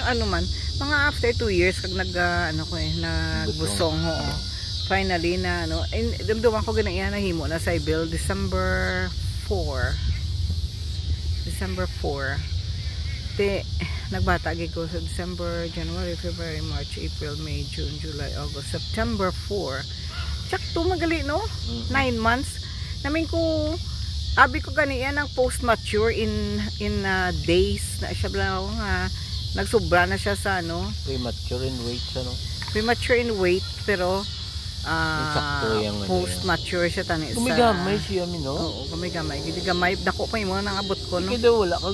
ano man, mga after 2 years kag nagbusong ho. Finally na dumduman ko ganyan nahimo na sa Ibil December 4. Nagbata gid ko sa December, January, February, March, April, May, June, July, August, September 4. Sakto magali no? 9 months. Namin ko abi ko ganiyan ang post mature in days na siya bla nga nagsobra na siya sa premature in weight premature in weight pero post mature siya tani sa gumigamay siya oo gumigamay dako pa imo nang abot ko no kaya wala ka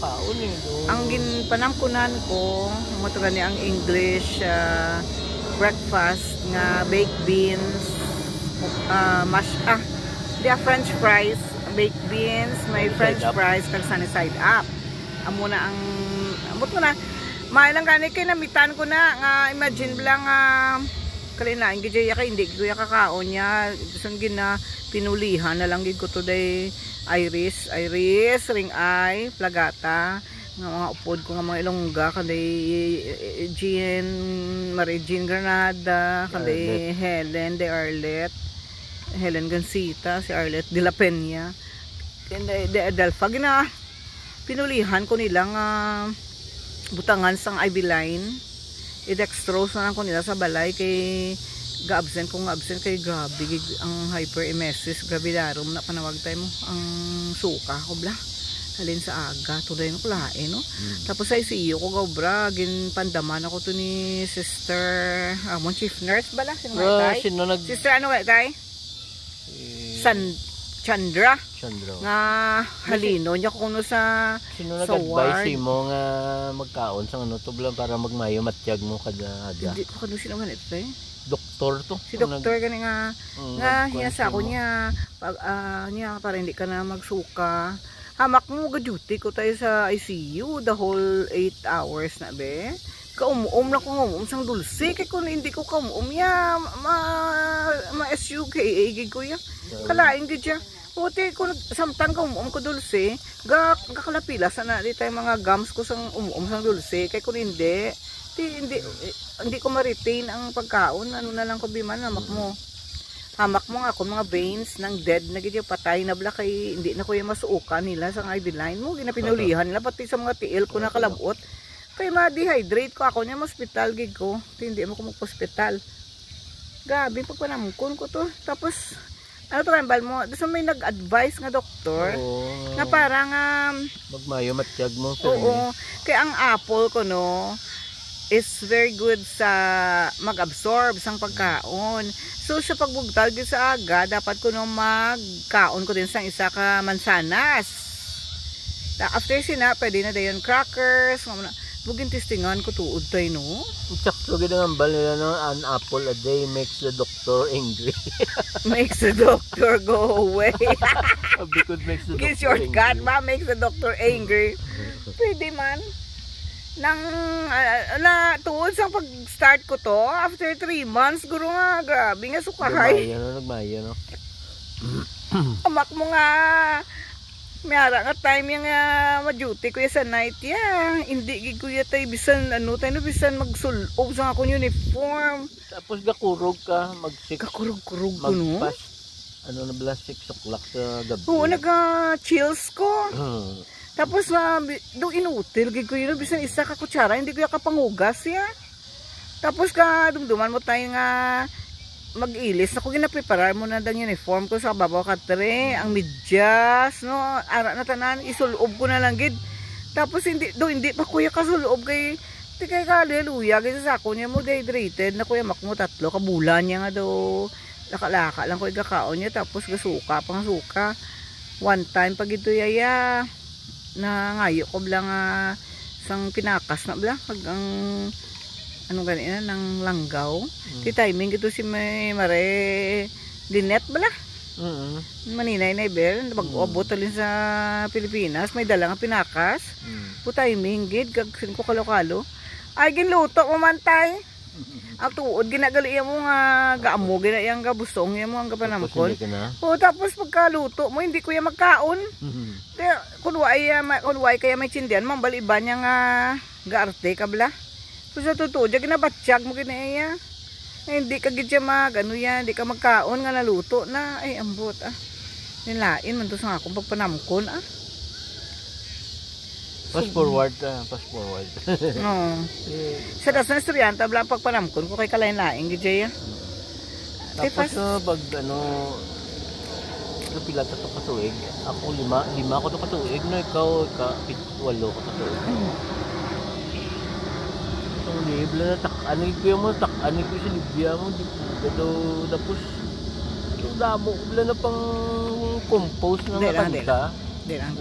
kaon ang ginpanamkunan ko mo to gani ang English breakfast nga baked beans French fries, baked beans, may French fries kag sunny side up. Amo na ang amot ko na. Mailang gani kay namitan ko na nga imagine lang kalina hindi ko ya kakaon niya. Bisan gina pinulihan na lang gid ko today iris, ring eye, plagata nga mga upod ko nga mga ilongga kanday Marie Jean Granada, kanday Helen de Arlet. Helen Gansita, si Arlet de la Peña, de Adelfa, pinulihan ko nilang butangan sang Ivy Line, i-dextrose na lang ko nila sa balay kay ga-absent kay grabe ang hyperemesis gravidarum na panawag tayo mo ang suka ko bla halin sa aga tuloy no kulain no tapos sa ICU ko gobra ginpandaman ako to ni sister amon chief nurse bala sister ano ba tay Chandra nga halino niya kuno sa nag-advise mo nga magkaon sa to blang para magmayo matyag mo kada aga hindi ko kuno sino man ito doktor to si doktor gani nga hinasa ko niya niya para hindi ka na magsuka hamak mo ga-duty ko tayo sa ICU the whole 8 hours na be kaum-um na ko ngum sang dulce kay kun hindi ko kaum ya ma-SUK igig ko ya kalain gid ya puti ko samtang kaum ko dulce kakalapila sana di tay mga gums ko sang sang dulce kay kun hindi ko ma-retain ang pagkaon ano na lang ko biman hamak mo nga ako mga veins ng dead na gid patay na bla kay hindi na ko ya masuukan nila sa Ivy Line mo ginapinulihan nila pati sa mga tiil ko na kalabot kay ma-dehydrate ko ako niya hospital gig ko hindi mo ko mag-hospital gabi pagpanamkon ko to tapos ano to kambal mo so may nag-advise nga doktor nga parang magmayo matyag mo kay ang apple ko no is very good sa mag-absorb sang pagkaon so sa pagbugtag sa aga dapat ko no magkaon ko din sang isa ka mansanas after sina pwede na dayon crackers bugin testingan ko tuod tayo no sakto gid ang ambal nila no an apple a day makes the doctor angry makes the doctor go away because makes the doctor shortcut ba makes the doctor angry pwede man nang tuod sa pag start ko to after 3 months guro nga grabe nga sukahay nagmayo no amak mo nga mayara nga time yung ma-duty ko sa night hindi gid ko tay bisan bisan magsulob sa akong uniform tapos gakurog ka kakurog ko no na bala 6 o'clock sa gabi chills ko tapos do inutil gid ko bisan isa ka kutsara hindi ko kapangugas tapos dumduman mo tayo nga mag-ilis ako ginapreparar mo na dang uniform ko sa babaw katre ang medyas no ara na tanan isulob ko na lang gid tapos hindi pa kuya kasulob kay hallelujah gid sa ako niya mo dehydrated na kuya makmo 3 kabulan niya nga do laka lang ko igakaon niya tapos gasuka one time pag ito yaya na ngayo ko blang sang pinakas na bla pag ang anong ganina ng langgaw ti timing ito si Mare Linet bala maninay na iber mag-abot alin sa Pilipinas may dala nga pinakas po timing gid kagsin ko kalokalo ay ginluto mo man tay ang tuod ginagali mo nga gaamo ginayang gabusong mo ang gapanamkon tapos pagkaluto mo hindi ko ya magkaon kunway kaya may tsindihan, mambal iba niya nga gaarte kabla. So sa totoo, diya ginabatsyag mo kinaya. Hindi ka gid siya ano yan, hindi ka magkaon nga naluto na. Ay, ambot nilain man to sa akong pagpanamkon Fast forward. Oo. Sa das na estudyante, bla pagpanamkon ko kay kalain-laing gid siya. Tapos pag pila ta to katuig. Ako lima ko to katuig no, ikaw walo ko katuig. So libla na anig ko sa libya mo di po tapos yung damo bla na pang compose na kanta. Di lang.